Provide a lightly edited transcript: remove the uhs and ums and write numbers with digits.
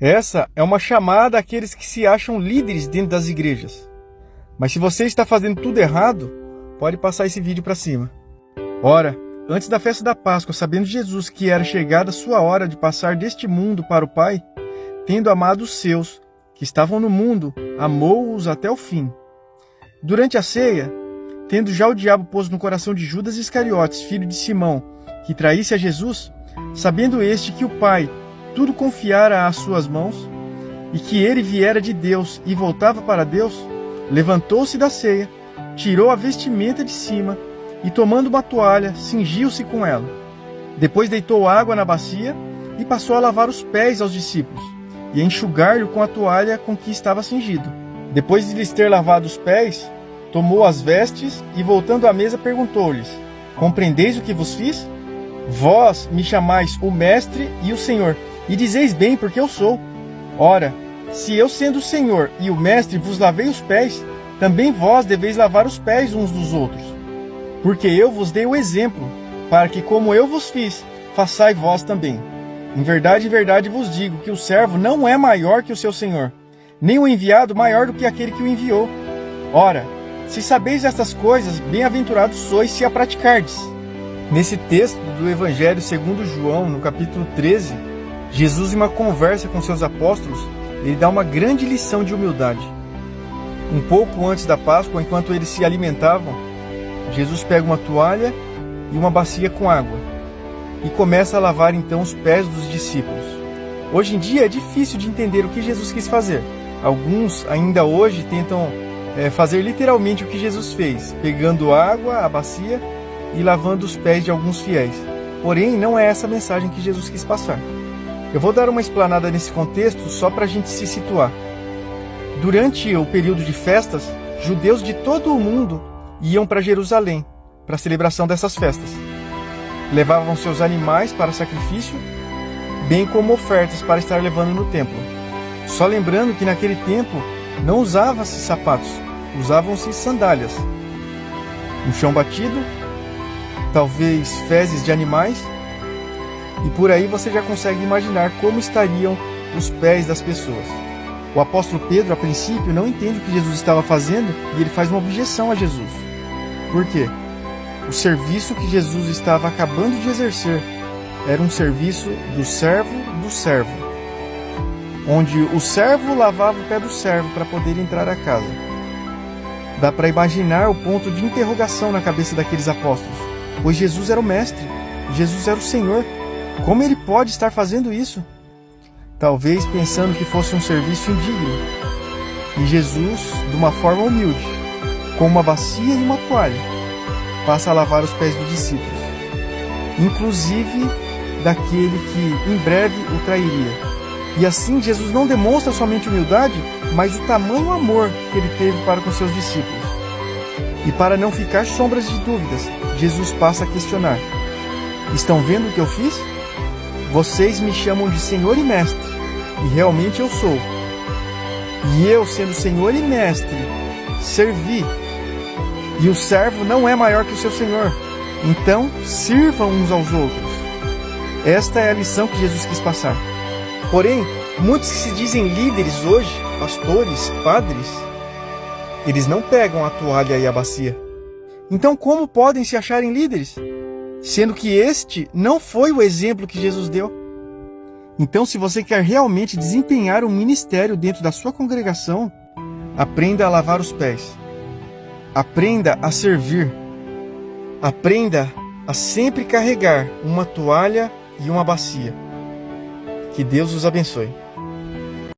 Essa é uma chamada àqueles que se acham líderes dentro das igrejas. Mas se você está fazendo tudo errado, pode passar esse vídeo para cima. Ora, antes da festa da Páscoa, sabendo Jesus que era chegada a sua hora de passar deste mundo para o Pai, tendo amado os seus, que estavam no mundo, amou-os até o fim. Durante a ceia, tendo já o diabo posto no coração de Judas Iscariotes, filho de Simão, que traísse a Jesus, sabendo este que o Pai tudo confiara às suas mãos, e que ele viera de Deus e voltava para Deus, levantou-se da ceia, tirou a vestimenta de cima, e tomando uma toalha, cingiu-se com ela. Depois deitou água na bacia, e passou a lavar os pés aos discípulos, e a enxugar-lhe com a toalha com que estava cingido. Depois de lhes ter lavado os pés, tomou as vestes, e voltando à mesa perguntou-lhes: Compreendeis o que vos fiz? Vós me chamais o Mestre e o Senhor, e dizeis bem, porque eu sou. Ora, se eu sendo o Senhor e o Mestre vos lavei os pés, também vós deveis lavar os pés uns dos outros. Porque eu vos dei o exemplo, para que como eu vos fiz, façais vós também. Em verdade vos digo que o servo não é maior que o seu Senhor, nem o enviado maior do que aquele que o enviou. Ora, se sabeis estas coisas, bem-aventurados sois se a praticardes. Nesse texto do Evangelho segundo João, no capítulo 13, Jesus, em uma conversa com seus apóstolos, ele dá uma grande lição de humildade. Um pouco antes da Páscoa, enquanto eles se alimentavam, Jesus pega uma toalha e uma bacia com água e começa a lavar então os pés dos discípulos. Hoje em dia é difícil de entender o que Jesus quis fazer. Alguns ainda hoje tentam fazer literalmente o que Jesus fez, pegando água, a bacia e lavando os pés de alguns fiéis. Porém, não é essa a mensagem que Jesus quis passar. Eu vou dar uma explanada nesse contexto só para a gente se situar. Durante o período de festas, judeus de todo o mundo iam para Jerusalém para a celebração dessas festas. Levavam seus animais para sacrifício, bem como ofertas para estar levando no templo. Só lembrando que naquele tempo não usava-se sapatos, usavam-se sandálias. Um chão batido, talvez fezes de animais, e por aí você já consegue imaginar como estariam os pés das pessoas. O apóstolo Pedro, a princípio, não entende o que Jesus estava fazendo e ele faz uma objeção a Jesus. Por quê? O serviço que Jesus estava acabando de exercer era um serviço do servo, onde o servo lavava o pé do servo para poder entrar à casa. Dá para imaginar o ponto de interrogação na cabeça daqueles apóstolos, pois Jesus era o Mestre, Jesus era o Senhor. Como ele pode estar fazendo isso? Talvez pensando que fosse um serviço indigno. E Jesus, de uma forma humilde, com uma bacia e uma toalha, passa a lavar os pés dos discípulos, inclusive daquele que em breve o trairia. E assim Jesus não demonstra somente humildade, mas o tamanho amor que ele teve para com seus discípulos. E para não ficar sombras de dúvidas, Jesus passa a questionar: Estão vendo o que eu fiz? Vocês me chamam de Senhor e Mestre, e realmente eu sou. E eu, sendo Senhor e Mestre, servi. E o servo não é maior que o seu Senhor. Então, sirvam uns aos outros. Esta é a lição que Jesus quis passar. Porém, muitos que se dizem líderes hoje, pastores, padres, eles não pegam a toalha e a bacia. Então, como podem se acharem líderes? Sendo que este não foi o exemplo que Jesus deu. Então, se você quer realmente desempenhar um ministério dentro da sua congregação, aprenda a lavar os pés. Aprenda a servir. Aprenda a sempre carregar uma toalha e uma bacia. Que Deus os abençoe.